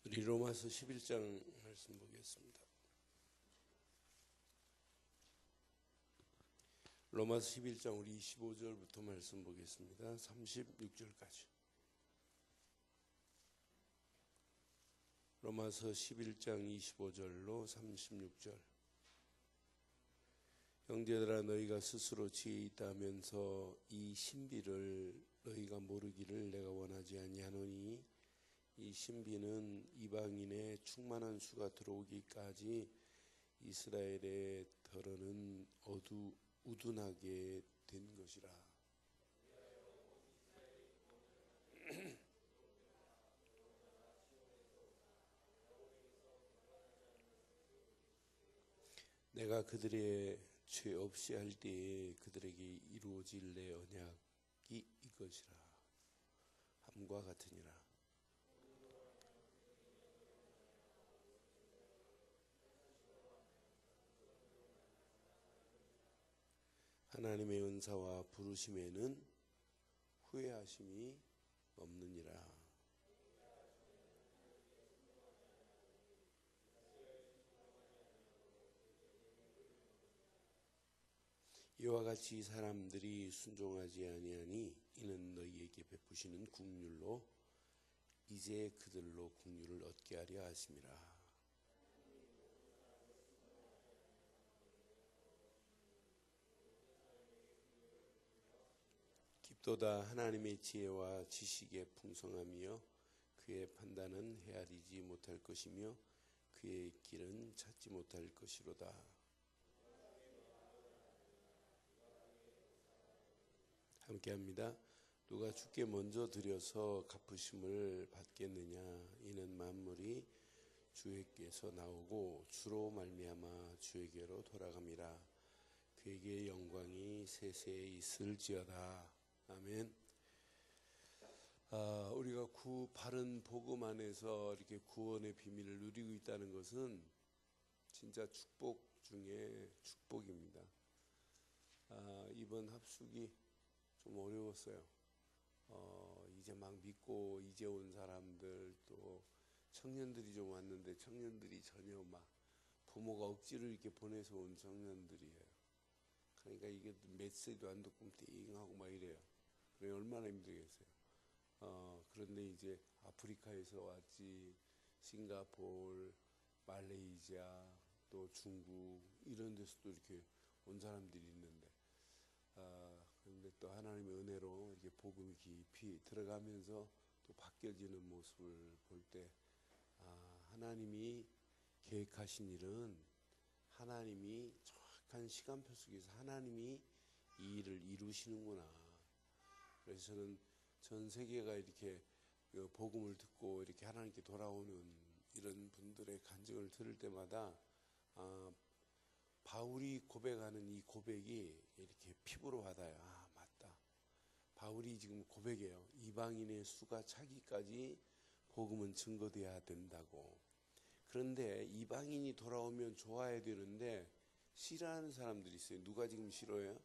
우리 로마서 11장 말씀 보겠습니다. 로마서 11장 우리 25절부터 말씀 보겠습니다. 36절까지. 로마서 11장 25절로 36절. 형제들아, 너희가 스스로 지혜 있다면서 이 신비를 너희가 모르기를 내가 원하지 아니하노니, 이 신비는 이방인의 충만한 수가 들어오기까지 이스라엘의 덜어는 우둔하게 된 것이라. 내가 그들의 죄 없이 할 때에 그들에게 이루어질 내 언약이 이것이라. 함과 같으니라. 하나님의 은사와 부르심에는 후회하심이 없느니라. 이와 같이 사람들이 순종하지 아니하니 이는 너희에게 베푸시는 긍휼로 이제 그들로 긍휼을 얻게 하려 하심이라. 깊도다 하나님의 지혜와 지식의 풍성함이여 그의 판단은 헤아리지 못할 것이며 그의 길은 찾지 못할 것이로다. 함께합니다. 누가 주께 먼저 드려서 갚으심을 받겠느냐. 이는 만물이 주에게서 나오고 주로 말미암아 주에게로 돌아갑니다. 그에게 영광이 세세에 있을지어다. 아멘. 우리가 바른 복음 안에서 이렇게 구원의 비밀을 누리고 있다는 것은 진짜 축복 중에 축복입니다. 이번 합숙이 좀 어려웠어요. 이제 막 믿고 이제 온 사람들, 또 청년들이 좀 왔는데 청년들이 전혀 막 부모가 억지로 이렇게 보내서 온 청년들이에요. 그러니까 이게 메시지도 안 듣고 띵하고 막 이래요. 그래 얼마나 힘들겠어요. 그런데 이제 아프리카에서 왔지, 싱가포르, 말레이시아, 또 중국 이런 데서도 이렇게 온 사람들이 있는데, 그런데 또 하나님의 은혜로 이렇게 복음이 깊이 들어가면서 또 바뀌어지는 모습을 볼 때, 하나님이 계획하신 일은 하나님이 정확한 시간표 속에서 하나님이 이 일을 이루시는구나. 그래서 저는 전 세계가 이렇게 복음을 듣고 이렇게 하나님께 돌아오는 이런 분들의 간증을 들을 때마다 바울이 고백하는 이 고백이 이렇게 피부로 와닿아요. 맞다. 바울이 지금 고백해요. 이방인의 수가 차기까지 복음은 증거돼야 된다고. 그런데 이방인이 돌아오면 좋아야 되는데 싫어하는 사람들이 있어요. 누가 지금 싫어해요?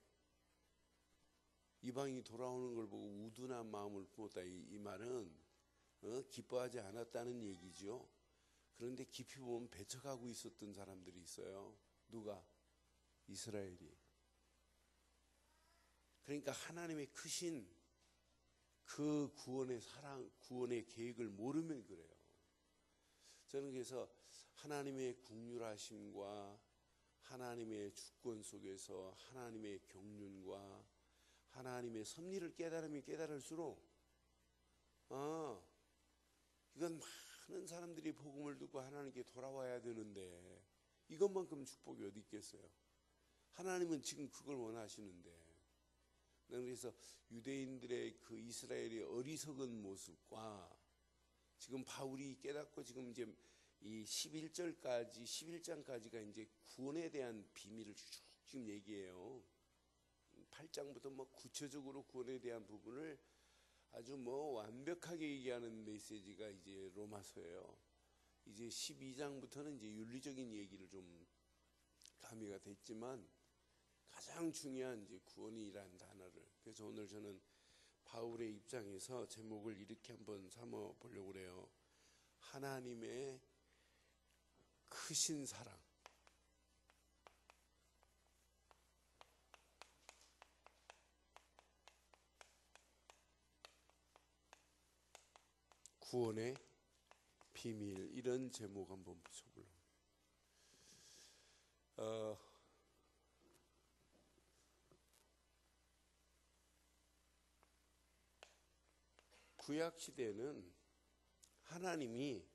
이방인이 돌아오는 걸 보고 우둔한 마음을 품었다. 이 말은 기뻐하지 않았다는 얘기죠. 그런데 깊이 보면 배척하고 있었던 사람들이 있어요. 누가? 이스라엘이. 그러니까 하나님의 크신 그 구원의 사랑, 구원의 계획을 모르면 그래요. 저는 그래서 하나님의 긍휼하심과 하나님의 주권 속에서 하나님의 경륜과 하나님의 섭리를 깨달으면 깨달을수록 이건 많은 사람들이 복음을 듣고 하나님께 돌아와야 되는데 이것만큼 축복이 어디 있겠어요. 하나님은 지금 그걸 원하시는데. 그래서 유대인들의 그 이스라엘의 어리석은 모습과 지금 바울이 깨닫고 지금 이제 이 11장까지가 이제 구원에 대한 비밀을 쭉 지금 얘기해요. 8장부터 구체적으로 구원에 대한 부분을 아주 완벽하게 얘기하는 메시지가 이제 로마서예요. 이제 12장부터는 이제 윤리적인 얘기를 좀 가미가 됐지만 가장 중요한 이제 구원이라는 단어를, 그래서 오늘 저는 바울의 입장에서 제목을 이렇게 한번 삼아 보려고 그래요. 하나님의 크신 사랑, 구원의 비밀, 이런 제목 한번 붙여볼게요. 구약 시대는 하나님이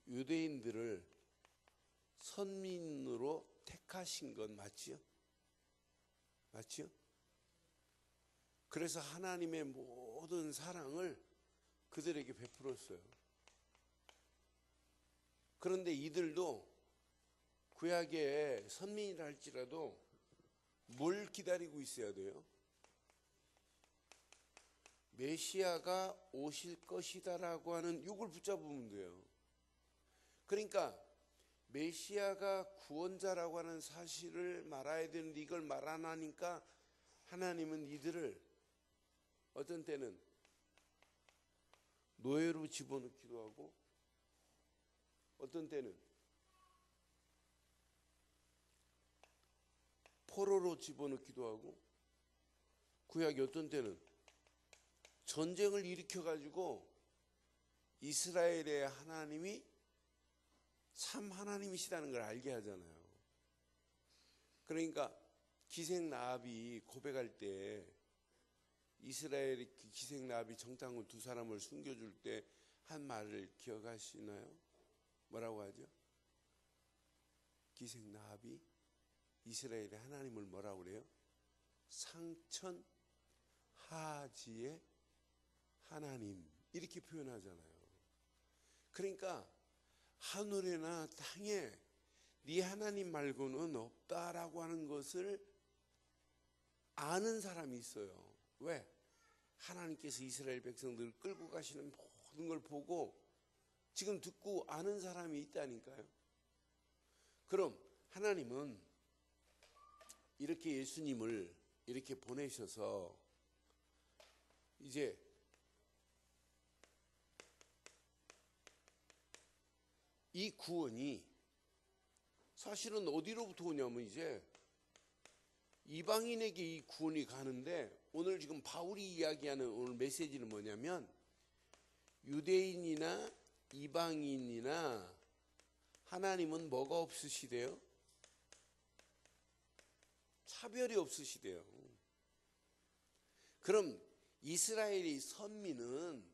유대인들을 선민으로 택하신 건 맞지요? 맞지요? 그래서 하나님의 모든 사랑을 그들에게 베풀었어요. 그런데 이들도 구약의 선민이라 할지라도 뭘 기다리고 있어야 돼요? 메시아가 오실 것이다라고 하는 육을 붙잡으면 돼요. 그러니까 메시아가 구원자라고 하는 사실을 말해야 되는데 이걸 말 안 하니까 하나님은 이들을 어떤 때는 노예로 집어넣기도 하고 어떤 때는 포로로 집어넣기도 하고 구약이 어떤 때는 전쟁을 일으켜가지고 이스라엘의 하나님이 참 하나님이시라는 걸 알게 하잖아요. 그러니까 기생 라합이 고백할 때 이스라엘의 기생 라합이 정탐꾼 두 사람을 숨겨줄 때 한 말을 기억하시나요? 뭐라고 하죠? 기생 라합이 이스라엘의 하나님을 뭐라고 그래요? 상천하지의 하나님, 이렇게 표현하잖아요. 그러니까 하늘이나 땅에 네 하나님 말고는 없다라고 하는 것을 아는 사람이 있어요. 왜? 하나님께서 이스라엘 백성들을 끌고 가시는 모든 걸 보고 지금 듣고 아는 사람이 있다니까요. 그럼 하나님은 이렇게 예수님을 이렇게 보내셔서 이제 이 구원이 사실은 어디로부터 오냐면 이제 이방인에게 이 구원이 가는데 오늘 지금 바울이 이야기하는 오늘 메시지는 뭐냐면 유대인이나 이방인이나 하나님은 뭐가 없으시대요? 차별이 없으시대요. 그럼 이스라엘의 선민은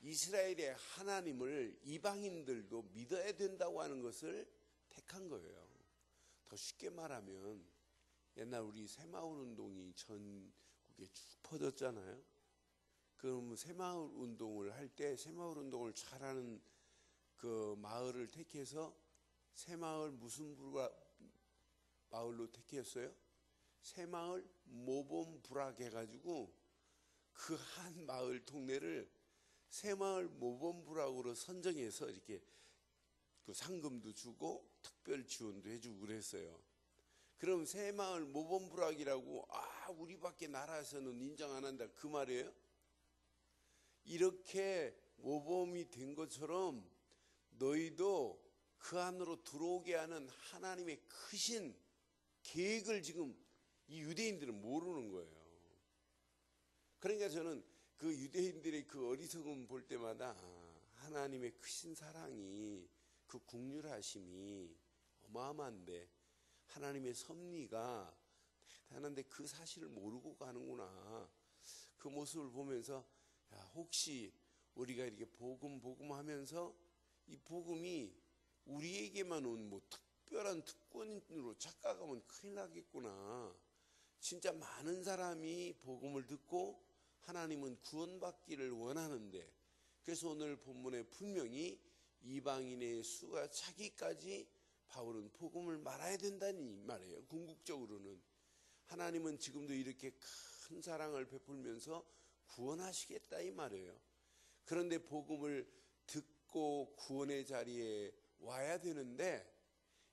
이스라엘의 하나님을 이방인들도 믿어야 된다고 하는 것을 택한 거예요. 더 쉽게 말하면 옛날 우리 새마을 운동이 전국에 쭉 퍼졌잖아요. 그럼 새마을 운동을 할 때 새마을 운동을 잘하는 그 마을을 택해서 새마을 무슨 마을로 택했어요? 새마을 모범부락 해가지고 그 한 마을 동네를 새마을 모범부락으로 선정해서 이렇게 그 상금도 주고 특별 지원도 해주고 그랬어요. 그럼 새마을 모범부락이라고 우리밖에 나라에서는 인정 안 한다 그 말이에요? 이렇게 모범이 된 것처럼 너희도 그 안으로 들어오게 하는 하나님의 크신 계획을 지금 이 유대인들은 모르는 거예요. 그러니까 저는 그 유대인들의 그 어리석음 볼 때마다 하나님의 크신 사랑이 그 국률하심이 어마어마한데 하나님의 섭리가 대단한데 그 사실을 모르고 가는구나. 그 모습을 보면서 혹시 우리가 이렇게 복음 하면서 이 복음이 우리에게만 온 뭐 특별한 특권으로 착각하면 큰일 나겠구나. 진짜 많은 사람이 복음을 듣고 하나님은 구원받기를 원하는데 그래서 오늘 본문에 분명히 이방인의 수가 차기까지 바울은 복음을 말아야 된다는 말이에요. 궁극적으로는 하나님은 지금도 이렇게 큰 사랑을 베풀면서 구원하시겠다 이 말이에요. 그런데 복음을 듣고 구원의 자리에 와야 되는데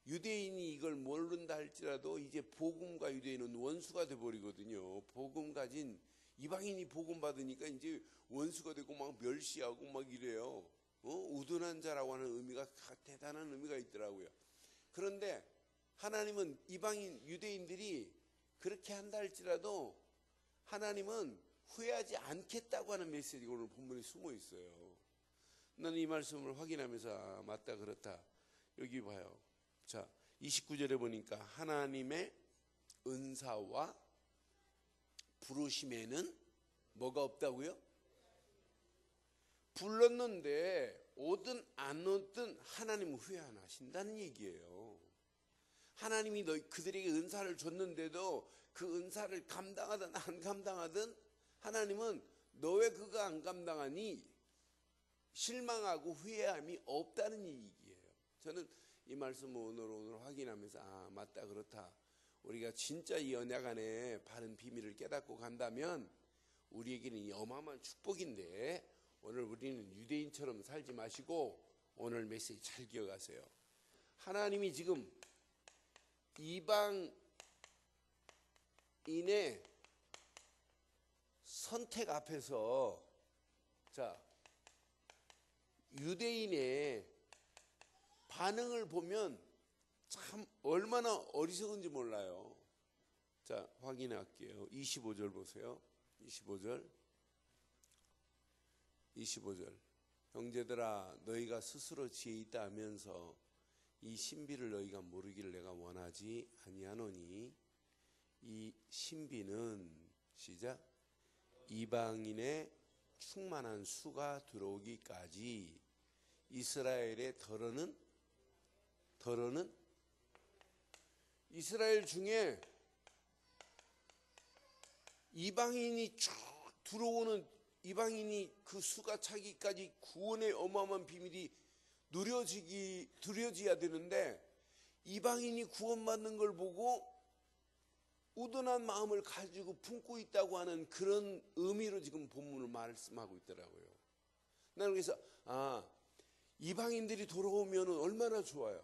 유대인이 이걸 모른다 할지라도 이제 복음과 유대인은 원수가 돼버리거든요. 복음 가진 이방인이 복음 받으니까 이제 원수가 되고 막 멸시하고 막 이래요. 우둔한 자라고 하는 의미가 대단한 의미가 있더라고요. 그런데 하나님은 이방인 유대인들이 그렇게 한다 할지라도 하나님은 후회하지 않겠다고 하는 메시지가 오늘 본문에 숨어 있어요. 나는 이 말씀을 확인하면서 아, 맞다 그렇다. 여기 봐요. 자, 29절에 보니까 하나님의 은사와 부르심에는 뭐가 없다고요? 불렀는데 오든 안 오든 하나님은 후회 안 하신다는 얘기예요. 하나님이 그들에게 은사를 줬는데도 그 은사를 감당하든 안 감당하든 하나님은 너 왜 그거 안 감당하니? 실망하고 후회함이 없다는 얘기예요. 저는 이 말씀을 오늘 확인하면서 아 맞다 그렇다. 우리가 진짜 이 언약 안에 바른 비밀을 깨닫고 간다면 우리에게는 이 어마어마한 축복인데 오늘 우리는 유대인처럼 살지 마시고 오늘 메시지 잘 기억하세요. 하나님이 지금 이방인의 선택 앞에서 자 유대인의 반응을 보면 참 얼마나 어리석은지 몰라요. 자 확인할게요. 25절 보세요. 25절 형제들아 너희가 스스로 지혜 있다 하면서 이 신비를 너희가 모르기를 내가 원하지 아니하노니 이 신비는 시작 이방인의 충만한 수가 들어오기까지 이스라엘의 더러는 이스라엘 중에 이방인이 쭉 들어오는 이방인이 그 수가 차기까지 구원의 어마어마한 비밀이 누려져야 되는데 이방인이 구원받는 걸 보고 우둔한 마음을 가지고 품고 있다고 하는 그런 의미로 지금 본문을 말씀하고 있더라고요. 나는 그래서 이방인들이 돌아오면 얼마나 좋아요.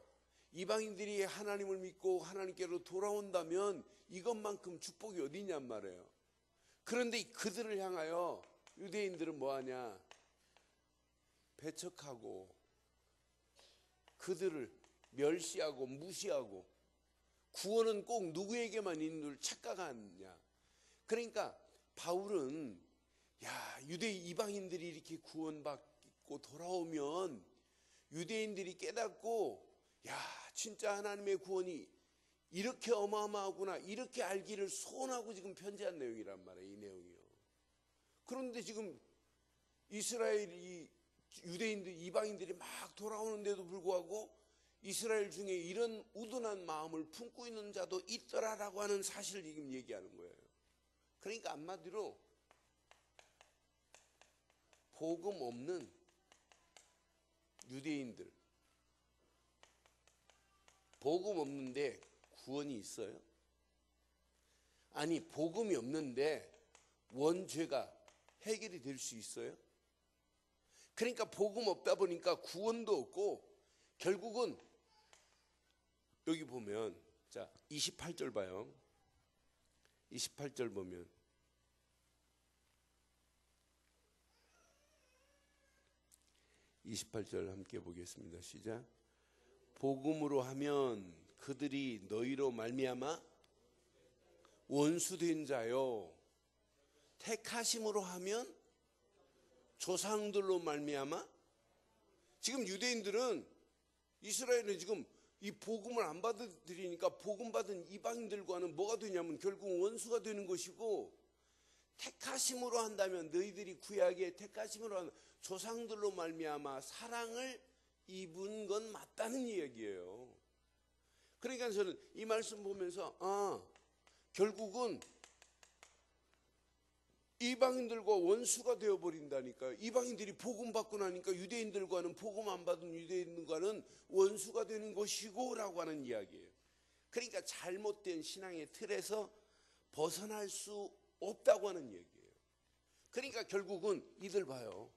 이방인들이 하나님을 믿고 하나님께로 돌아온다면 이것만큼 축복이 어디 있냔 말이에요. 그런데 그들을 향하여 유대인들은 뭐하냐? 배척하고 그들을 멸시하고 무시하고 구원은 꼭 누구에게만 있는 줄 착각하느냐. 그러니까 바울은 유대 이방인들이 이렇게 구원받고 돌아오면 유대인들이 깨닫고 진짜 하나님의 구원이 이렇게 어마어마하구나 이렇게 알기를 소원하고 지금 편지한 내용이란 말이에요. 이 내용이요. 그런데 지금 이스라엘이 유대인들 이방인들이 막 돌아오는데도 불구하고 이스라엘 중에 이런 우둔한 마음을 품고 있는 자도 있더라라고 하는 사실을 지금 얘기하는 거예요. 그러니까 한마디로 복음 없는 유대인들 복음 없는데 구원이 있어요? 아니 복음이 없는데 원죄가 해결이 될 수 있어요? 그러니까 복음 없다 보니까 구원도 없고 결국은 여기 보면 자 28절 봐요. 28절 보면 28절 함께 보겠습니다. 시작. 복음으로 하면 그들이 너희로 말미암아 원수된 자요 택하심으로 하면 조상들로 말미암아 지금 유대인들은 이스라엘은 지금 이 복음을 안 받아들이니까 복음 받은 이방인들과는 뭐가 되냐면 결국 원수가 되는 것이고 택하심으로 한다면 너희들이 구약의 택하심으로 하는 조상들로 말미암아 사랑을 입은 건 맞다는 이야기예요. 그러니까 저는 이 말씀 보면서 결국은 이방인들과 원수가 되어버린다니까요. 이방인들이 복음 받고 나니까 유대인들과는 복음 안 받은 유대인들과는 원수가 되는 것이고 라고 하는 이야기예요. 그러니까 잘못된 신앙의 틀에서 벗어날 수 없다고 하는 얘기예요. 그러니까 결국은 이들 봐요.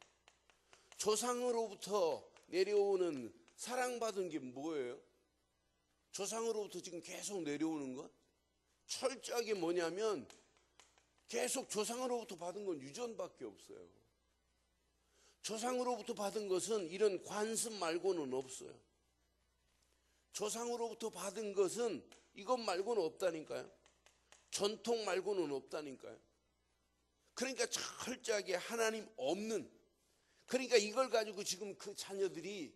조상으로부터 내려오는 사랑받은 게 뭐예요? 조상으로부터 지금 계속 내려오는 것? 철저하게 뭐냐면 계속 조상으로부터 받은 건 유전밖에 없어요. 조상으로부터 받은 것은 이런 관습 말고는 없어요. 조상으로부터 받은 것은 이것 말고는 없다니까요. 전통 말고는 없다니까요. 그러니까 철저하게 하나님 없는, 그러니까 이걸 가지고 지금 그 자녀들이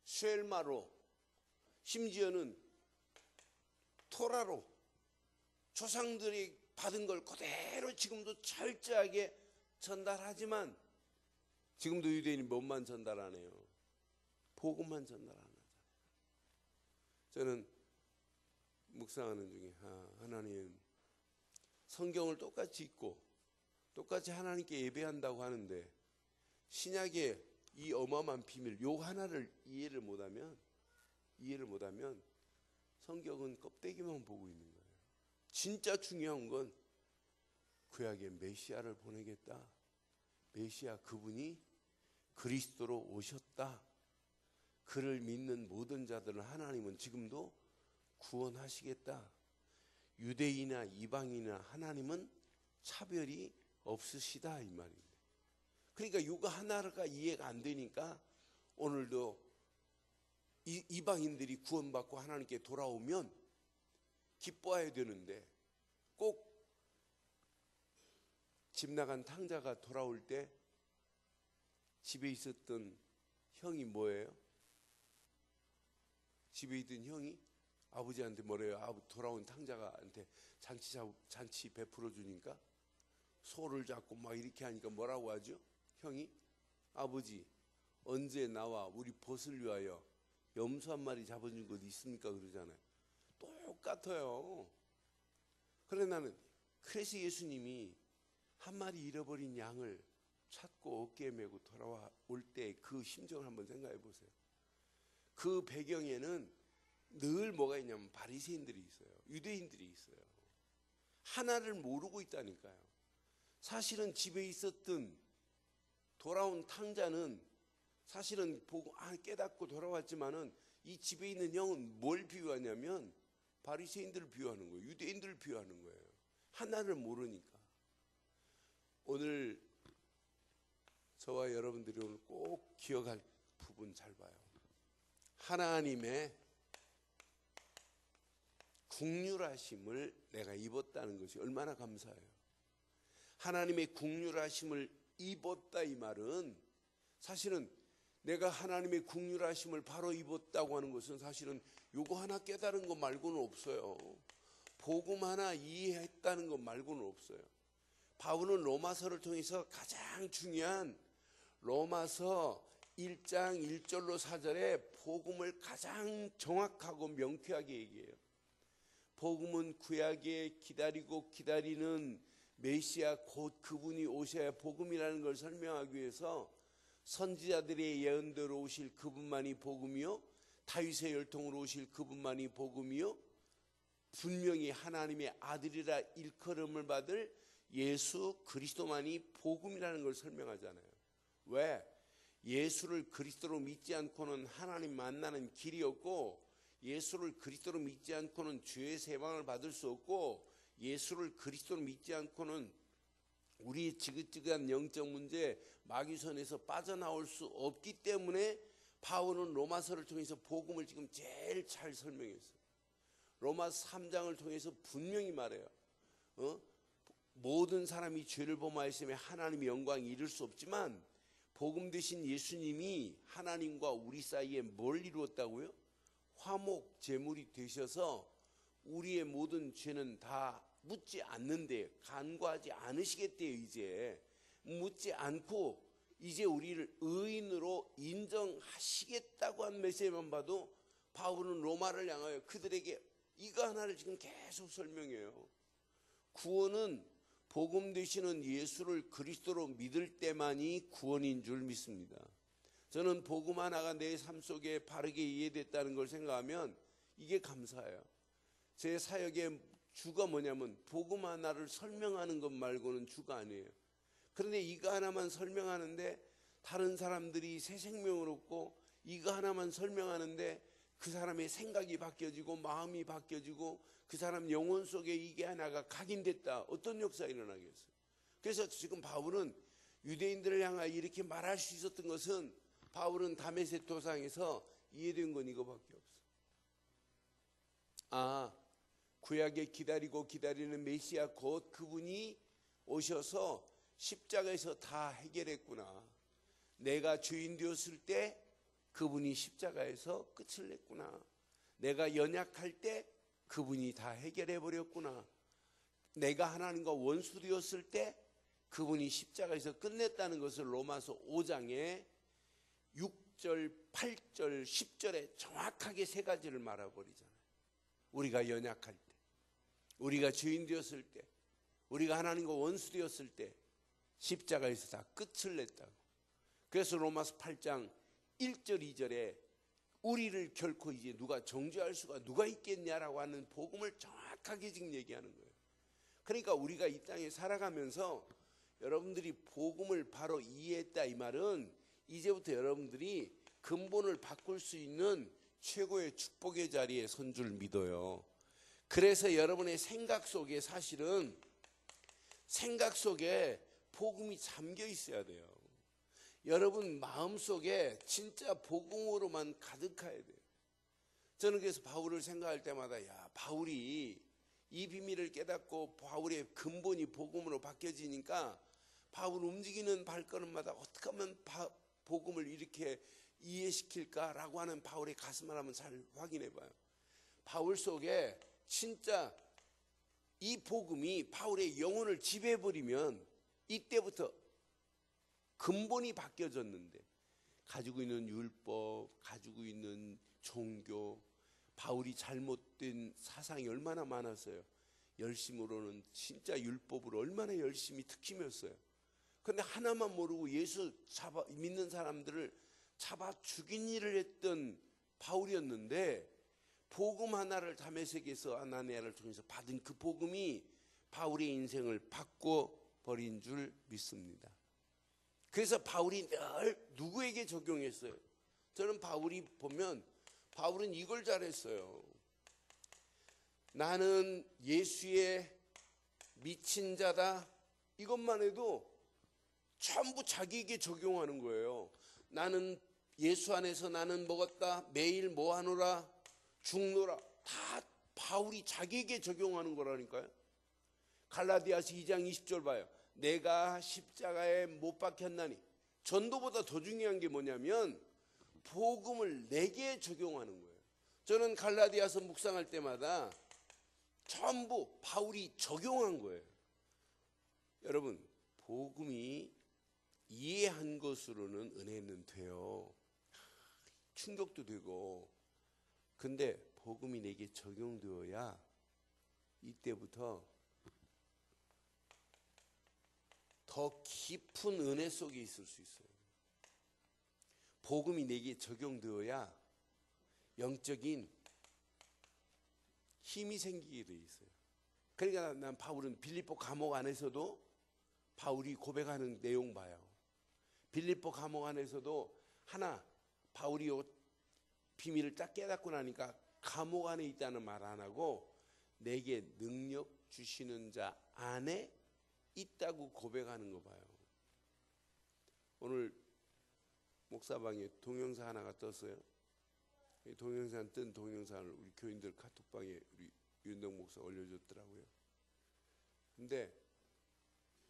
쉘마로, 심지어는 토라로 조상들이 받은 걸 그대로 지금도 철저하게 전달하지만 지금도 유대인이 뭐만 전달하네요? 복음만 전달하는 거죠. 저는 묵상하는 중에 하나님 성경을 똑같이 읽고 똑같이 하나님께 예배한다고 하는데 신약의 이 어마어마한 비밀 요 하나를 이해를 못하면 성경은 껍데기만 보고 있는 거예요. 진짜 중요한 건 구약의 메시아를 보내겠다. 메시아 그분이 그리스도로 오셨다. 그를 믿는 모든 자들은 하나님은 지금도 구원하시겠다. 유대인이나 이방인이나 하나님은 차별이 없으시다 이 말입니다. 그러니까 이거 하나가 이해가 안 되니까 오늘도 이방인들이 구원받고 하나님께 돌아오면 기뻐해야 되는데 꼭 집 나간 탕자가 돌아올 때 집에 있었던 형이 뭐예요? 집에 있던 형이 아버지한테 뭐래요? 돌아온 탕자가한테 잔치 베풀어 주니까 소를 잡고 막 이렇게 하니까 뭐라고 하죠? 형이 아버지 언제 나와 우리 벗을 위하여 염소 한 마리 잡아준 것 있습니까? 그러잖아요. 똑같아요. 그래서 예수님이 한 마리 잃어버린 양을 찾고 어깨에 메고 돌아올 때 그 심정을 한번 생각해 보세요. 그 배경에는 늘 뭐가 있냐면 바리새인들이 있어요. 유대인들이 있어요. 하나를 모르고 있다니까요. 사실은 집에 있었던 돌아온 탕자는 사실은 보고 깨닫고 돌아왔지만은 이 집에 있는 형은 뭘 비유하냐면 바리새인들을 비유하는 거예요. 유대인들을 비유하는 거예요. 하나를 모르니까. 오늘 저와 여러분들이 오늘 꼭 기억할 부분 잘 봐요. 하나님의 국률하심을 내가 입었다는 것이 얼마나 감사해요. 하나님의 국률하심을 입었다 이 말은 사실은 내가 하나님의 국률하심을 바로 입었다고 하는 것은 사실은 요거 하나 깨달은 것 말고는 없어요. 복음 하나 이해했다는 것 말고는 없어요. 바울은 로마서를 통해서 가장 중요한 로마서 1장 1절로 4절에 복음을 가장 정확하고 명쾌하게 얘기해요. 복음은 구약에 기다리고 기다리는 메시아 곧 그분이 오셔야 복음이라는 걸 설명하기 위해서 선지자들의 예언대로 오실 그분만이 복음이요 다윗의 혈통으로 오실 그분만이 복음이요 분명히 하나님의 아들이라 일컬음을 받을 예수 그리스도만이 복음이라는 걸 설명하잖아요. 왜? 예수를 그리스도로 믿지 않고는 하나님 만나는 길이 없고 예수를 그리스도로 믿지 않고는 죄의 세방을 받을 수 없고 예수를 그리스도로 믿지 않고는 우리 지긋지긋한 영적 문제 마귀선에서 빠져나올 수 없기 때문에 바울은 로마서를 통해서 복음을 지금 제일 잘 설명했어요. 로마서 3장을 통해서 분명히 말해요. 모든 사람이 죄를 범하였으며 하나님의 영광이 이룰 수 없지만 복음 되신 예수님이 하나님과 우리 사이에 뭘 이루었다고요? 화목 제물이 되셔서 우리의 모든 죄는 다 묻지 않는데 간과하지 않으시겠대요. 이제 묻지 않고 이제 우리를 의인으로 인정하시겠다고 한 메시지만 봐도 바울은 로마를 향하여 그들에게 이거 하나를 지금 계속 설명해요. 구원은 복음 되시는 예수를 그리스도로 믿을 때만이 구원인 줄 믿습니다. 저는 복음 하나가 내 삶 속에 바르게 이해됐다는 걸 생각하면 이게 감사해요. 제 사역의 주가 뭐냐면 복음 하나를 설명하는 것 말고는 주가 아니에요. 그런데 이거 하나만 설명하는데 다른 사람들이 새 생명을 얻고 이거 하나만 설명하는데 그 사람의 생각이 바뀌어지고 마음이 바뀌어지고 그 사람 영혼 속에 이게 하나가 각인됐다. 어떤 역사가 일어나겠어요? 그래서 지금 바울은 유대인들을 향하여 이렇게 말할 수 있었던 것은 바울은 다메섹 도상에서 이해된 건 이거밖에 없어. 구약에 기다리고 기다리는 메시아 곧 그분이 오셔서 십자가에서 다 해결했구나. 내가 죄인 되었을 때 그분이 십자가에서 끝을 냈구나. 내가 연약할 때 그분이 다 해결해 버렸구나. 내가 하나님과 원수 되었을 때 그분이 십자가에서 끝냈다는 것을 로마서 5장에 6절, 8절, 10절에 정확하게 세 가지를 말해버리잖아요. 우리가 연약할 때, 우리가 죄인 되었을 때, 우리가 하나님과 원수 되었을 때 십자가에서 다 끝을 냈다고. 그래서 로마서 8장 1절 2절에 우리를 결코 이제 누가 정죄할 수가 누가 있겠냐라고 하는 복음을 정확하게 지금 얘기하는 거예요. 그러니까 우리가 이 땅에 살아가면서 여러분들이 복음을 바로 이해했다 이 말은 이제부터 여러분들이 근본을 바꿀 수 있는 최고의 축복의 자리에 선 줄 믿어요. 그래서 여러분의 생각 속에 사실은 생각 속에 복음이 잠겨 있어야 돼요. 여러분 마음속에 진짜 복음으로만 가득해야 돼요. 저는 그래서 바울을 생각할 때마다 바울이 이 비밀을 깨닫고 바울의 근본이 복음으로 바뀌어지니까 바울 움직이는 발걸음마다 어떻게 하면 복음을 이렇게 이해시킬까라고 하는 바울의 가슴을 한번 잘 확인해 봐요. 바울 속에 진짜 이 복음이 바울의 영혼을 지배해버리면 이때부터 근본이 바뀌어졌는데 가지고 있는 율법, 가지고 있는 종교, 바울이 잘못된 사상이 얼마나 많았어요. 열심으로는 진짜 율법으로 얼마나 열심히 특심했어요. 그런데 하나만 모르고 예수 믿는 사람들을 잡아 죽인 일을 했던 바울이었는데 복음 하나를 다메섹에서 아나니아를 통해서 받은 그 복음이 바울의 인생을 바꿔버린 줄 믿습니다. 그래서 바울이 늘 누구에게 적용했어요? 저는 바울이 보면 바울은 이걸 잘했어요. 나는 예수의 미친 자다. 이것만 해도 전부 자기에게 적용하는 거예요. 나는 예수 안에서 나는 먹었다. 매일 뭐하노라. 죽노라. 다 바울이 자기에게 적용하는 거라니까요. 갈라디아서 2장 20절 봐요. 내가 십자가에 못 박혔나니. 전도보다 더 중요한 게 뭐냐면 복음을 내게 적용하는 거예요. 저는 갈라디아서 묵상할 때마다 전부 바울이 적용한 거예요. 여러분 복음이 이해한 것으로는 은혜는 돼요. 충격도 되고. 근데 복음이 내게 적용되어야 이때부터 더 깊은 은혜 속에 있을 수 있어요. 복음이 내게 적용되어야 영적인 힘이 생기게 돼 있어요. 그러니까 난 바울은 빌립보 감옥 안에서도 바울이 고백하는 내용 봐요. 빌립보 감옥 안에서도 하나 바울이 비밀을 딱 깨닫고 나니까 감옥 안에 있다는 말 안 하고 내게 능력 주시는 자 안에 있다고 고백하는 거 봐요. 오늘 목사방에 동영상 하나가 떴어요. 동영상 뜬 동영상을 우리 교인들 카톡방에 우리 윤동 목사 올려줬더라고요. 근데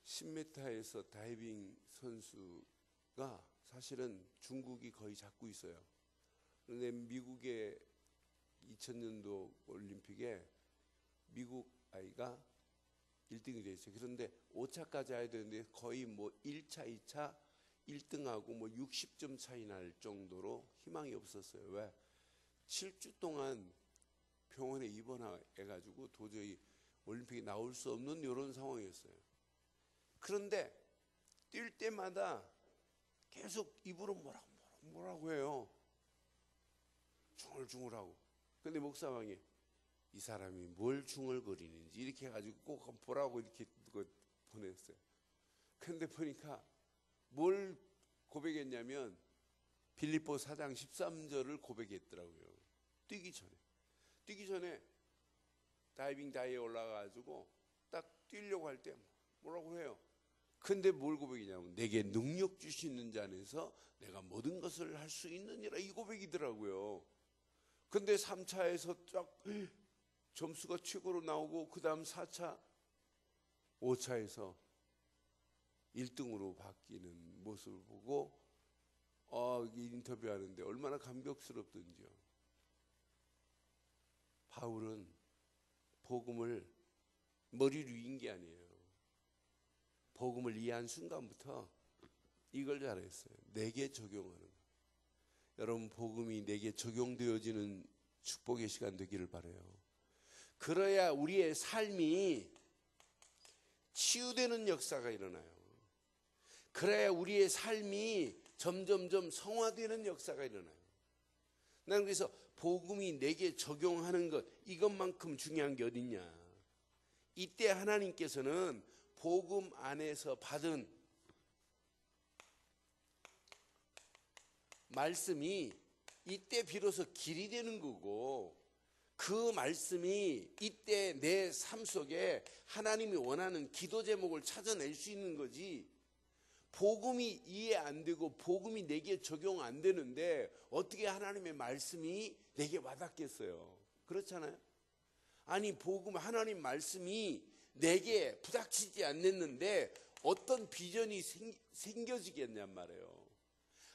10m에서 다이빙 선수가 사실은 중국이 거의 잡고 있어요. 그런데 미국의 2000년도 올림픽에 미국 아이가 1등이 됐어요. 그런데 5차까지 해야 되는데 거의 뭐 1차, 2차 1등하고 뭐 60점 차이 날 정도로 희망이 없었어요. 왜? 7주 동안 병원에 입원해가지고 도저히 올림픽에 나올 수 없는 이런 상황이었어요. 그런데 뛸 때마다 계속 입으로 뭐라고 해요. 중얼중얼하고. 근데 목사방에 이 사람이 뭘 중얼거리는지 이렇게 해가지고 꼭 보라고 이렇게 보냈어요. 그런데 보니까 뭘 고백했냐면 빌립보 4장 13절을 고백했더라고요. 뛰기 전에 다이빙 다이에 올라가가지고 딱 뛰려고 할 때 뭐라고 해요? 근데 뭘 고백이냐면 내게 능력 주시는 자 안에서 내가 모든 것을 할 수 있느니라, 이 고백이더라고요. 근데 3차에서 쫙 점수가 최고로 나오고 그 다음 4차, 5차에서 1등으로 바뀌는 모습을 보고 인터뷰하는데 얼마나 감격스럽던지요. 바울은 복음을 머리로 이긴 게 아니에요. 복음을 이해한 순간부터 이걸 잘했어요. 내게 적용하는 거. 여러분, 복음이 내게 적용되어지는 축복의 시간 되기를 바라요. 그래야 우리의 삶이 치유되는 역사가 일어나요. 그래야 우리의 삶이 점점점 성화되는 역사가 일어나요. 난 그래서 복음이 내게 적용하는 것, 이것만큼 중요한 게 어딨냐. 이때 하나님께서는 복음 안에서 받은 말씀이 이때 비로소 길이 되는 거고, 그 말씀이 이때 내 삶 속에 하나님이 원하는 기도 제목을 찾아낼 수 있는 거지. 복음이 이해 안 되고 복음이 내게 적용 안 되는데 어떻게 하나님의 말씀이 내게 와닿겠어요? 그렇잖아요. 아니, 복음, 하나님 말씀이 내게 부닥치지 않았는데 어떤 비전이 생겨지겠냔 말이에요.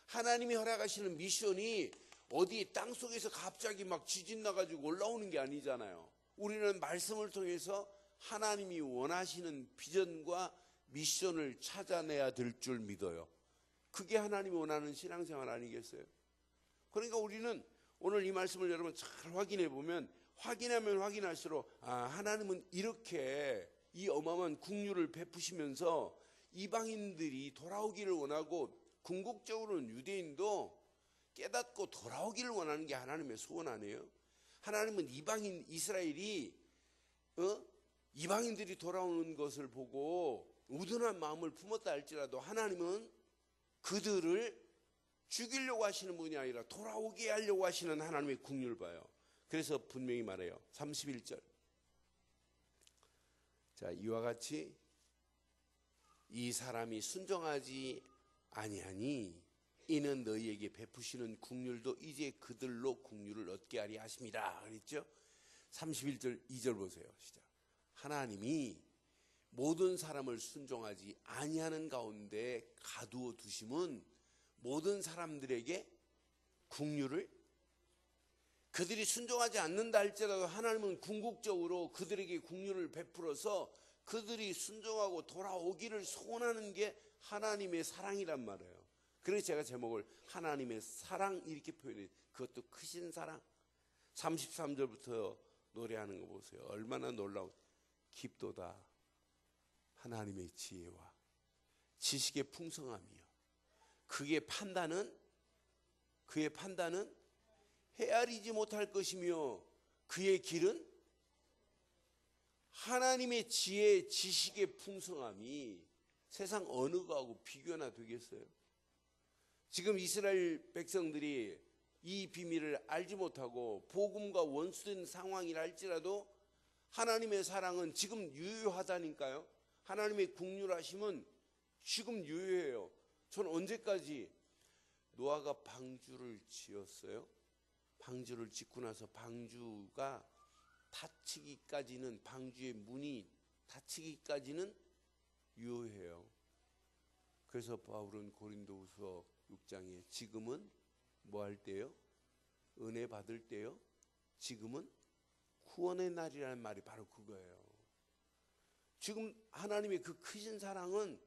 하나님이 허락하시는 미션이 어디 땅속에서 갑자기 막 지진 나가지고 올라오는 게 아니잖아요. 우리는 말씀을 통해서 하나님이 원하시는 비전과 미션을 찾아내야 될 줄 믿어요. 그게 하나님이 원하는 신앙생활 아니겠어요? 그러니까 우리는 오늘 이 말씀을 여러분 잘 확인해 보면, 확인하면 확인할수록 하나님은 이렇게 이 어마어마한 국류를 베푸시면서 이방인들이 돌아오기를 원하고, 궁극적으로는 유대인도 깨닫고 돌아오기를 원하는 게 하나님의 소원 아니에요? 하나님은 이방인 이스라엘이 이방인들이 돌아오는 것을 보고 우둔한 마음을 품었다 할지라도 하나님은 그들을 죽이려고 하시는 분이 아니라 돌아오게 하려고 하시는 하나님의 국률을 봐요. 그래서 분명히 말해요. 31절. 자, 이와 같이 이 사람이 순종하지 아니하니 이는 너희에게 베푸시는 국률도 이제 그들로 국률을 얻게 하리 하십니다. 그랬죠? 31절 2절 보세요. 시작. 하나님이 모든 사람을 순종하지 아니하는 가운데 가두어 두심은 모든 사람들에게 국률을, 그들이 순종하지 않는다 할지라도 하나님은 궁극적으로 그들에게 국률을 베풀어서 그들이 순종하고 돌아오기를 소원하는 게 하나님의 사랑이란 말이에요. 그래서 제가 제목을 하나님의 사랑 이렇게 표현해요. 그것도 크신 사랑. 33절부터 노래하는 거 보세요. 얼마나 놀라운. 깊도다 하나님의 지혜와 지식의 풍성함이요. 그의 판단은 헤아리지 못할 것이며 그의 길은, 하나님의 지혜, 지식의 풍성함이 세상 어느 거하고 비교나 되겠어요? 지금 이스라엘 백성들이 이 비밀을 알지 못하고 복음과 원수된 상황이라 할지라도 하나님의 사랑은 지금 유효하다니까요. 하나님의 국률하심은 지금 유효해요. 전 언제까지, 노아가 방주를 지었어요. 방주를 짓고 나서 방주가 닫히기까지는, 방주의 문이 닫히기까지는 유효해요. 그래서 바울은 고린도후서 6장에 지금은 뭐 할 때요? 은혜 받을 때요? 지금은 구원의 날이라는 말이 바로 그거예요. 지금 하나님의 그 크신 사랑은,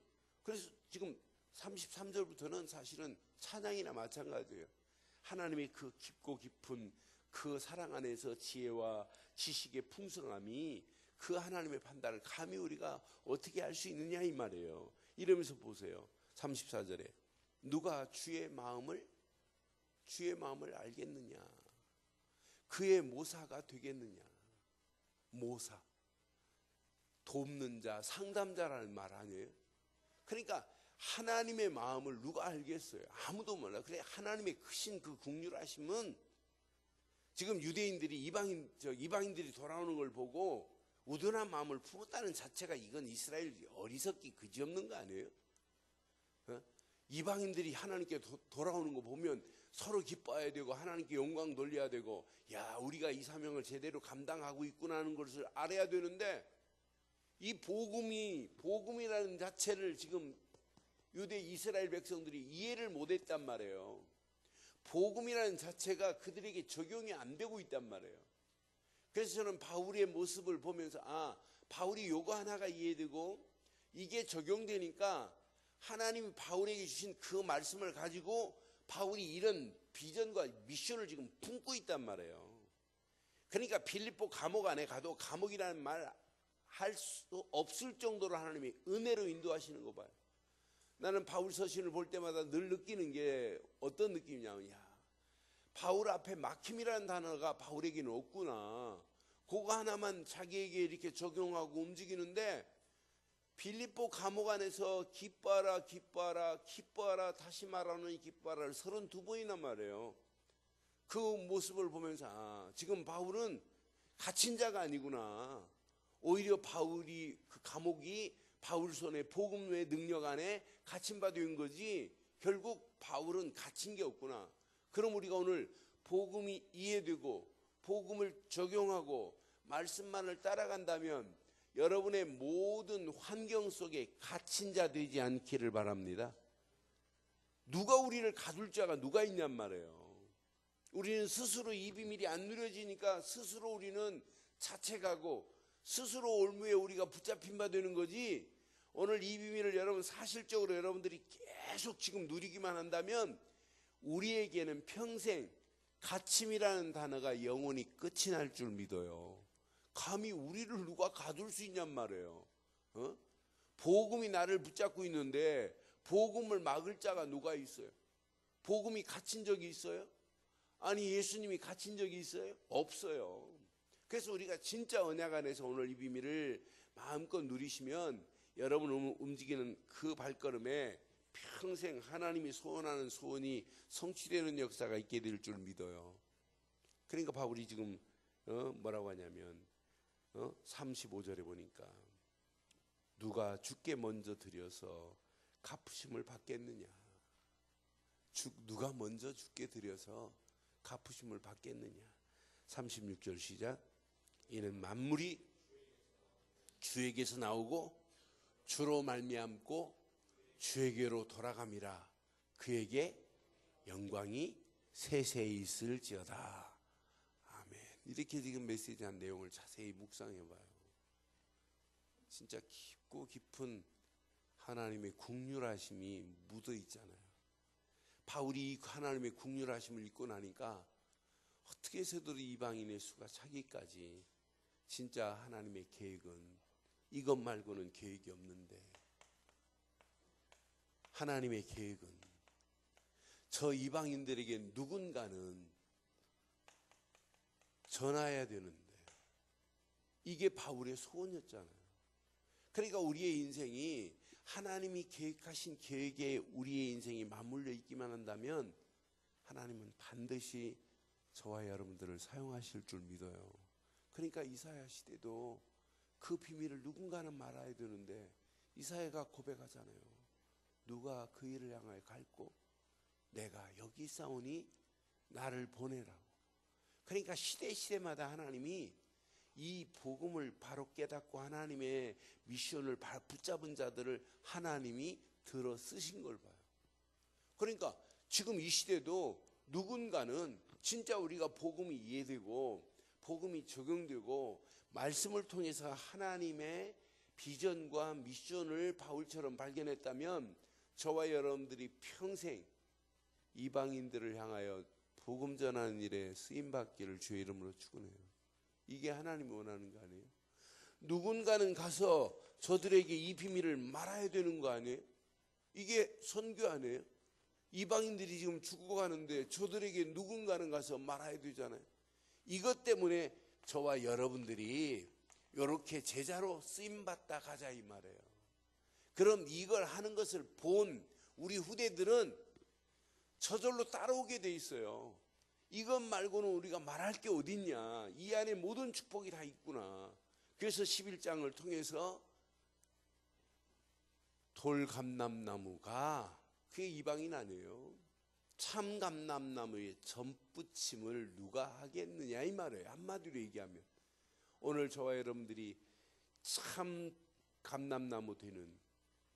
그래서 지금 33절부터는 사실은 찬양이나 마찬가지예요. 하나님의 그 깊고 깊은 그 사랑 안에서 지혜와 지식의 풍성함이, 그 하나님의 판단을 감히 우리가 어떻게 알 수 있느냐 이 말이에요. 이러면서 보세요. 34절에 누가 주의 마음을 알겠느냐, 그의 모사가 되겠느냐. 모사, 돕는 자, 상담자라는 말 아니에요? 그러니까 하나님의 마음을 누가 알겠어요? 아무도 몰라. 그래, 하나님의 크신 그 국률하심은 지금 유대인들이 이방인들이 돌아오는 걸 보고 우둔한 마음을 품었다는 자체가 이건 이스라엘 어리석기 그지없는 거 아니에요? 이방인들이 하나님께 돌아오는 거 보면 서로 기뻐해야 되고 하나님께 영광 돌려야 되고, 야, 우리가 이 사명을 제대로 감당하고 있구나 하는 것을 알아야 되는데, 이 복음이라는 자체를 지금 유대 이스라엘 백성들이 이해를 못했단 말이에요. 복음이라는 자체가 그들에게 적용이 안 되고 있단 말이에요. 그래서 저는 바울의 모습을 보면서 바울이 요거 하나가 이해되고 이게 적용되니까 하나님이 바울에게 주신 그 말씀을 가지고 바울이 이런 비전과 미션을 지금 품고 있단 말이에요. 그러니까 빌립보 감옥 안에 가도 감옥이라는 말 할 수 없을 정도로 하나님이 은혜로 인도하시는 거 봐요. 나는 바울 서신을 볼 때마다 늘 느끼는 게 어떤 느낌이냐면, 바울 앞에 막힘이라는 단어가 바울에게는 없구나. 그거 하나만 자기에게 이렇게 적용하고 움직이는데, 빌립보 감옥 안에서 기뻐하라 기뻐하라 기뻐하라 다시 말하는 기뻐하라를 32번이나 말해요. 그 모습을 보면서 지금 바울은 갇힌 자가 아니구나. 오히려 바울이 그 감옥이 바울 손에 복음의 능력 안에 갇힌 바 된 거지, 결국 바울은 갇힌 게 없구나. 그럼 우리가 오늘 복음이 이해되고 복음을 적용하고 말씀만을 따라간다면 여러분의 모든 환경 속에 갇힌 자 되지 않기를 바랍니다. 누가 우리를 가둘 자가 누가 있냔 말이에요. 우리는 스스로 이 비밀이 안 누려지니까 스스로 우리는 자책하고 스스로 올무에 우리가 붙잡힌 바 되는 거지, 오늘 이 비밀을 여러분 사실적으로 여러분들이 계속 지금 누리기만 한다면 우리에게는 평생 갇힘이라는 단어가 영원히 끝이 날 줄 믿어요. 감히 우리를 누가 가둘 수 있냔 말이에요. 복음이 나를 붙잡고 있는데 복음을 막을 자가 누가 있어요? 복음이 갇힌 적이 있어요? 아니, 예수님이 갇힌 적이 있어요? 없어요. 그래서 우리가 진짜 언약 안에서 오늘 이 비밀을 마음껏 누리시면 여러분 움직이는 그 발걸음에 평생 하나님이 소원하는 소원이 성취되는 역사가 있게 될 줄 믿어요. 그러니까 바울이 지금 뭐라고 하냐면 35절에 보니까 누가 주께 먼저 드려서 갚으심을 받겠느냐. 누가 먼저 주께 드려서 갚으심을 받겠느냐. 36절 시작. 이는 만물이 주에게서 나오고 주로 말미암고 주에게로 돌아감이라. 그에게 영광이 세세히 있을지어다. 아멘. 이렇게 지금 메시지한 내용을 자세히 묵상해봐요. 진짜 깊고 깊은 하나님의 국률하심이 묻어 있잖아요. 바울이 하나님의 국률하심을 읽고 나니까 어떻게 해서든 이방인의 수가 차기까지, 진짜 하나님의 계획은 이것 말고는 계획이 없는데, 하나님의 계획은 저 이방인들에게 누군가는 전해야 되는데, 이게 바울의 소원이었잖아요. 그러니까 우리의 인생이 하나님이 계획하신 계획에 우리의 인생이 맞물려 있기만 한다면 하나님은 반드시 저와 여러분들을 사용하실 줄 믿어요. 그러니까 이사야 시대도 그 비밀을 누군가는 말아야 되는데 이사야가 고백하잖아요. 누가 그 일을 향하여 갈고 내가 여기 있사오니 나를 보내라고. 그러니까 시대마다 하나님이 이 복음을 바로 깨닫고 하나님의 미션을 붙잡은 자들을 하나님이 들어 쓰신 걸 봐요. 그러니까 지금 이 시대도 누군가는 진짜 우리가 복음이 이해되고 복음이 적용되고 말씀을 통해서 하나님의 비전과 미션을 바울처럼 발견했다면 저와 여러분들이 평생 이방인들을 향하여 복음 전하는 일에 쓰임받기를 주의 이름으로 축원해요. 이게 하나님이 원하는 거 아니에요? 누군가는 가서 저들에게 이 비밀을 말해야 되는 거 아니에요? 이게 선교 아니에요? 이방인들이 지금 죽어가는데 저들에게 누군가는 가서 말해야 되잖아요. 이것 때문에 저와 여러분들이 이렇게 제자로 쓰임받다 가자 이 말이에요. 그럼 이걸 하는 것을 본 우리 후대들은 저절로 따라오게 돼 있어요. 이것 말고는 우리가 말할 게 어딨냐. 이 안에 모든 축복이 다 있구나. 그래서 11장을 통해서 돌감람나무가 그게 이방인 아니에요. 참감람나무의 전부침을 누가 하겠느냐 이 말이에요. 한마디로 얘기하면 오늘 저와 여러분들이 참 감람나무 되는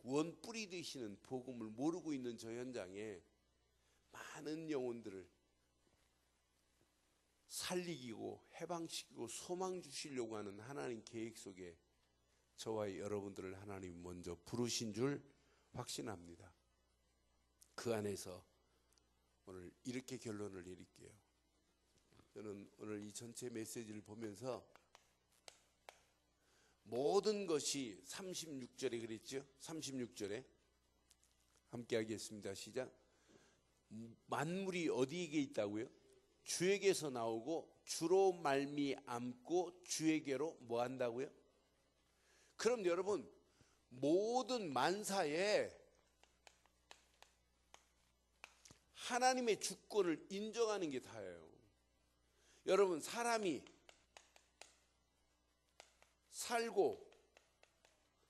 원뿌리 되시는 복음을 모르고 있는 저 현장에 많은 영혼들을 살리고 해방시키고 소망 주시려고 하는 하나님 계획 속에 저와 여러분들을 하나님 먼저 부르신 줄 확신합니다. 그 안에서 오늘 이렇게 결론을 내릴게요. 저는 오늘 이 전체 메시지를 보면서 모든 것이 36절에 그랬죠? 36절에 함께 하겠습니다. 시작. 만물이 어디에게 있다고요? 주에게서 나오고 주로 말미암고 주에게로 뭐 한다고요? 그럼 여러분 모든 만사에 하나님의 주권을 인정하는 게 다예요. 여러분 사람이 살고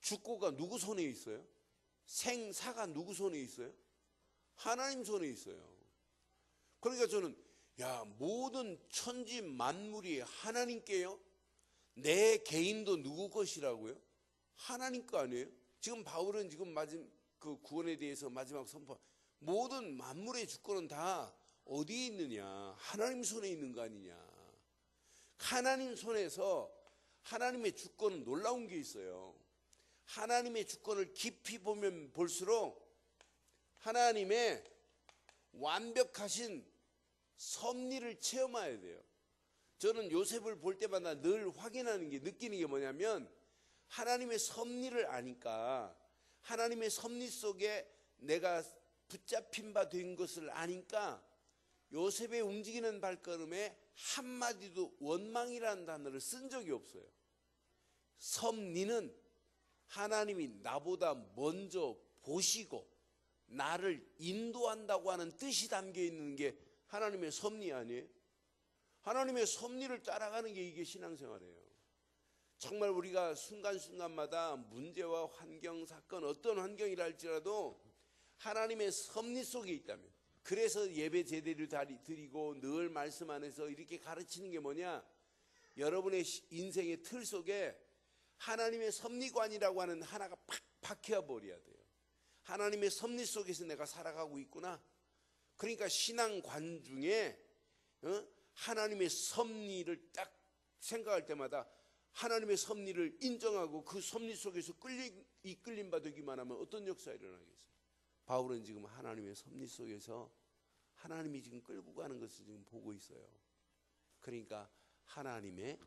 죽고가 누구 손에 있어요? 생사가 누구 손에 있어요? 하나님 손에 있어요. 그러니까 저는 모든 천지 만물이 하나님께요? 내 개인도 누구 것이라고요? 하나님 거 아니에요? 지금 바울은 지금 그 구원에 대해서 마지막 선포, 모든 만물의 주권은 다 어디에 있느냐? 하나님 손에 있는 거 아니냐? 하나님 손에서 하나님의 주권은 놀라운 게 있어요. 하나님의 주권을 깊이 보면 볼수록 하나님의 완벽하신 섭리를 체험해야 돼요. 저는 요셉을 볼 때마다 늘 확인하는 게, 느끼는 게 뭐냐면 하나님의 섭리를 아니까, 하나님의 섭리 속에 내가 붙잡힌 바 된 것을 아니까 요셉의 움직이는 발걸음에 한마디도 원망이라는 단어를 쓴 적이 없어요. 섭리는 하나님이 나보다 먼저 보시고 나를 인도한다고 하는 뜻이 담겨 있는 게 하나님의 섭리 아니에요? 하나님의 섭리를 따라가는 게 이게 신앙생활이에요. 정말 우리가 순간순간마다 문제와 환경, 사건, 어떤 환경이라 할지라도 하나님의 섭리 속에 있다면, 그래서 예배 제대를 드리고 늘 말씀 안에서 이렇게 가르치는 게 뭐냐? 여러분의 인생의 틀 속에 하나님의 섭리관이라고 하는 하나가 팍 박혀 버려야 돼요. 하나님의 섭리 속에서 내가 살아가고 있구나. 그러니까 신앙관 중에 하나님의 섭리를 딱 생각할 때마다 하나님의 섭리를 인정하고 그 섭리 속에서 이끌림 받기만 하면 어떤 역사가 일어나겠어요? 바울은 지금 하나님의 섭리 속에서 하나님이 지금 끌고 가는 것을 지금 보고 있어요. 그러니까 하나님의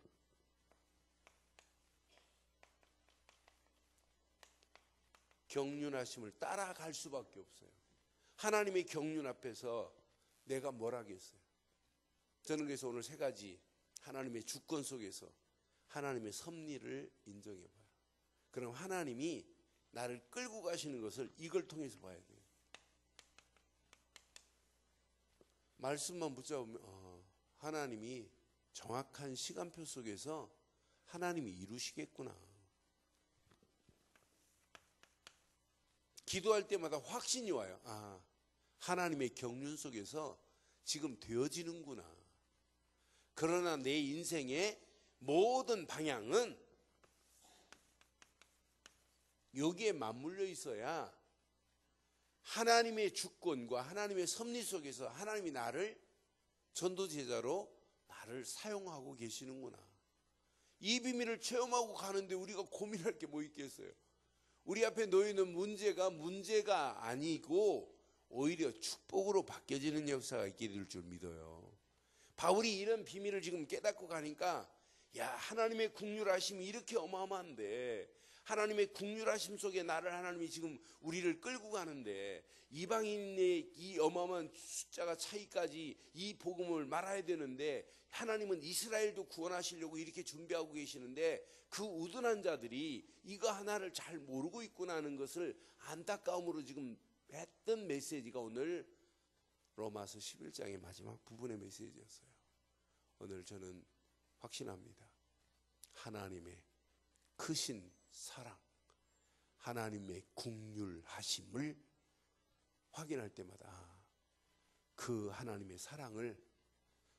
경륜하심을 따라갈 수밖에 없어요. 하나님의 경륜 앞에서 내가 뭘 하겠어요? 저는 그래서 오늘 세 가지 하나님의 주권 속에서 하나님의 섭리를 인정해봐요. 그럼 하나님이 나를 끌고 가시는 것을 이걸 통해서 봐야 돼요. 말씀만 붙잡으면 하나님이 정확한 시간표 속에서 하나님이 이루시겠구나. 기도할 때마다 확신이 와요. 하나님의 경륜 속에서 지금 되어지는구나. 그러나 내 인생의 모든 방향은 여기에 맞물려 있어야 하나님의 주권과 하나님의 섭리 속에서 하나님이 나를 전도제자로 나를 사용하고 계시는구나. 이 비밀을 체험하고 가는데 우리가 고민할 게 뭐 있겠어요? 우리 앞에 놓이는 문제가 아니고 오히려 축복으로 바뀌어지는 역사가 있게 될 줄 믿어요. 바울이 이런 비밀을 지금 깨닫고 가니까 하나님의 국률하심이 이렇게 어마어마한데, 하나님의 국률하심 속에 나를 하나님이 지금 우리를 끌고 가는데, 이방인의 이 어마어마한 숫자가 차이까지 이 복음을 말아야 되는데 하나님은 이스라엘도 구원하시려고 이렇게 준비하고 계시는데 그 우둔한 자들이 이거 하나를 잘 모르고 있구나 하는 것을 안타까움으로 지금 했던 메시지가 오늘 로마서 11장의 마지막 부분의 메시지였어요. 오늘 저는 확신합니다. 하나님의 크신 사랑, 하나님의 긍휼하심을 확인할 때마다 그 하나님의 사랑을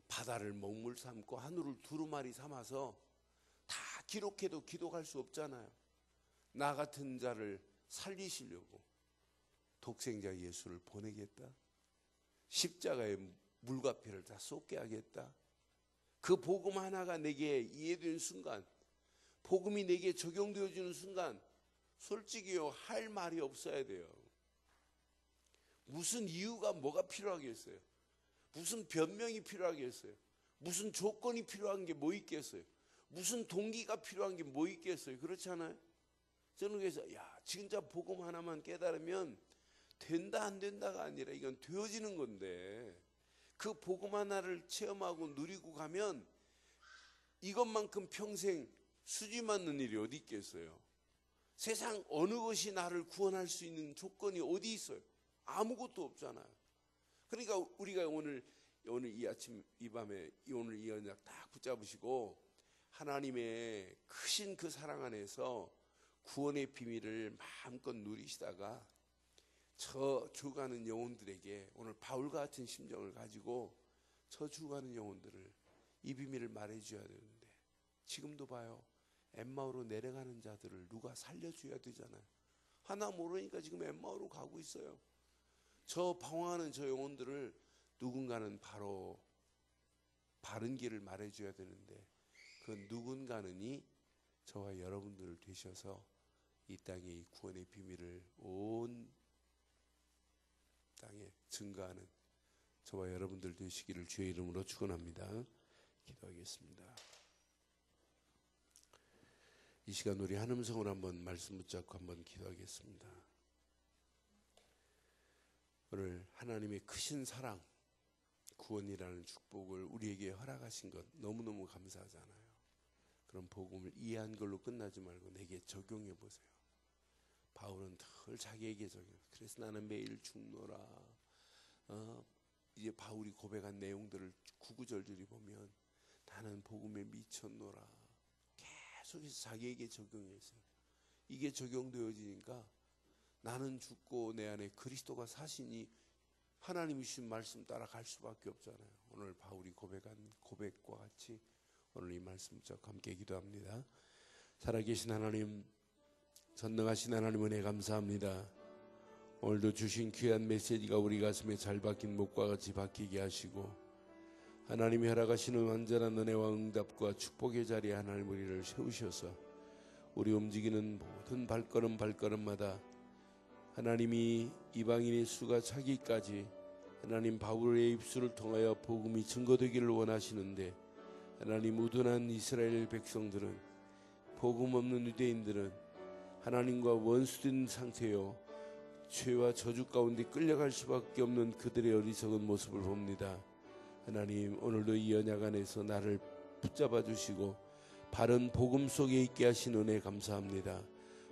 바다를 먹물 삼고 하늘을 두루마리 삼아서 다 기록해도 기록할 수 없잖아요. 나 같은 자를 살리시려고 독생자 예수를 보내겠다. 십자가의 물과피를 다 쏟게 하겠다. 그 복음 하나가 내게 이해되는 순간, 복음이 내게 적용되어지는 순간 솔직히요, 할 말이 없어야 돼요. 무슨 이유가 뭐가 필요하겠어요? 무슨 변명이 필요하겠어요? 무슨 조건이 필요한 게 뭐 있겠어요? 무슨 동기가 필요한 게 뭐 있겠어요? 그렇지 않아요? 저는 그래서 진짜 복음 하나만 깨달으면 된다 안 된다가 아니라 이건 되어지는 건데, 그 복음 하나를 체험하고 누리고 가면 이것만큼 평생 수지 맞는 일이 어디 있겠어요? 세상 어느 것이 나를 구원할 수 있는 조건이 어디 있어요? 아무것도 없잖아요. 그러니까 우리가 오늘 이 아침 이 밤에 오늘 이 언약 딱 붙잡으시고 하나님의 크신 그 사랑 안에서 구원의 비밀을 마음껏 누리시다가 저 죽어가는 영혼들에게 오늘 바울과 같은 심정을 가지고 저 죽어가는 영혼들을 이 비밀을 말해줘야 되는데, 지금도 봐요. 엠마오로 내려가는 자들을 누가 살려줘야 되잖아요. 하나 모르니까 지금 엠마오로 가고 있어요. 저 방황하는 저 영혼들을 누군가는 바로 바른 길을 말해줘야 되는데, 그 누군가는이 저와 여러분들 되셔서 이 땅에 이 구원의 비밀을 온 땅에 증거하는 저와 여러분들 되시기를 주의 이름으로 축원합니다. 기도하겠습니다. 이 시간 우리 한 음성으로 한번 말씀 붙잡고 한번 기도하겠습니다. 오늘 하나님의 크신 사랑, 구원이라는 축복을 우리에게 허락하신 것 너무너무 감사하잖아요. 그런 복음을 이해한 걸로 끝나지 말고 내게 적용해 보세요. 바울은 늘 자기에게 적용. 그래서 나는 매일 죽노라. 이제 바울이 고백한 내용들을 구구절절히 보면 나는 복음에 미쳤노라. 계속해서 자기에게 적용했어요. 이게 적용되어지니까 나는 죽고 내 안에 그리스도가 사시니 하나님이 주신 말씀 따라 갈 수밖에 없잖아요. 오늘 바울이 고백한 고백과 같이 오늘 이 말씀 붙잡고 함께 기도합니다. 살아계신 하나님, 전능하신 하나님 은혜 감사합니다. 오늘도 주신 귀한 메시지가 우리 가슴에 잘 박힌 목과 같이 박히게 하시고 하나님이 허락하시는 완전한 은혜와 응답과 축복의 자리에 하나님 우리를 세우셔서 우리 움직이는 모든 발걸음마다 하나님이 이방인의 수가 차기까지 하나님 바울의 입술을 통하여 복음이 증거되기를 원하시는데, 하나님 우둔한 이스라엘 백성들은, 복음 없는 유대인들은 하나님과 원수된 상태요 죄와 저주 가운데 끌려갈 수밖에 없는 그들의 어리석은 모습을 봅니다. 하나님, 오늘도 이 언약 안에서 나를 붙잡아 주시고 바른 복음 속에 있게 하신 은혜 감사합니다.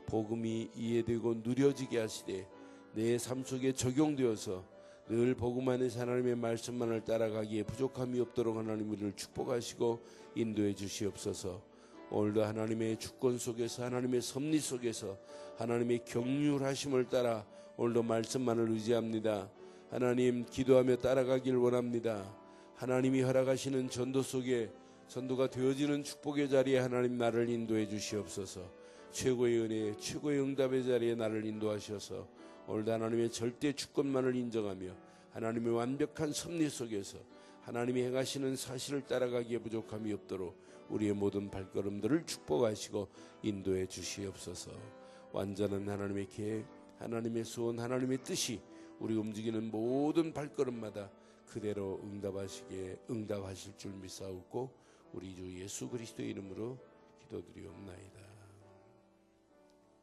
복음이 이해되고 누려지게 하시되 내 삶 속에 적용되어서 늘 복음 안에서 하나님의 말씀만을 따라가기에 부족함이 없도록 하나님 우리를 축복하시고 인도해 주시옵소서. 오늘도 하나님의 주권 속에서, 하나님의 섭리 속에서 하나님의 경륜하심을 따라 오늘도 말씀만을 의지합니다. 하나님, 기도하며 따라가길 원합니다. 하나님이 허락하시는 전도 속에 전도가 되어지는 축복의 자리에 하나님 나를 인도해 주시옵소서. 최고의 은혜, 최고의 응답의 자리에 나를 인도하셔서 오늘도 하나님의 절대 주권만을 인정하며 하나님의 완벽한 섭리 속에서 하나님이 행하시는 사실을 따라가기에 부족함이 없도록 우리의 모든 발걸음들을 축복하시고 인도해 주시옵소서. 완전한 하나님의 계획, 하나님의 소원, 하나님의 뜻이 우리 움직이는 모든 발걸음마다 그대로 응답하실 줄 믿사옵고 우리 주 예수 그리스도의 이름으로 기도드리옵나이다.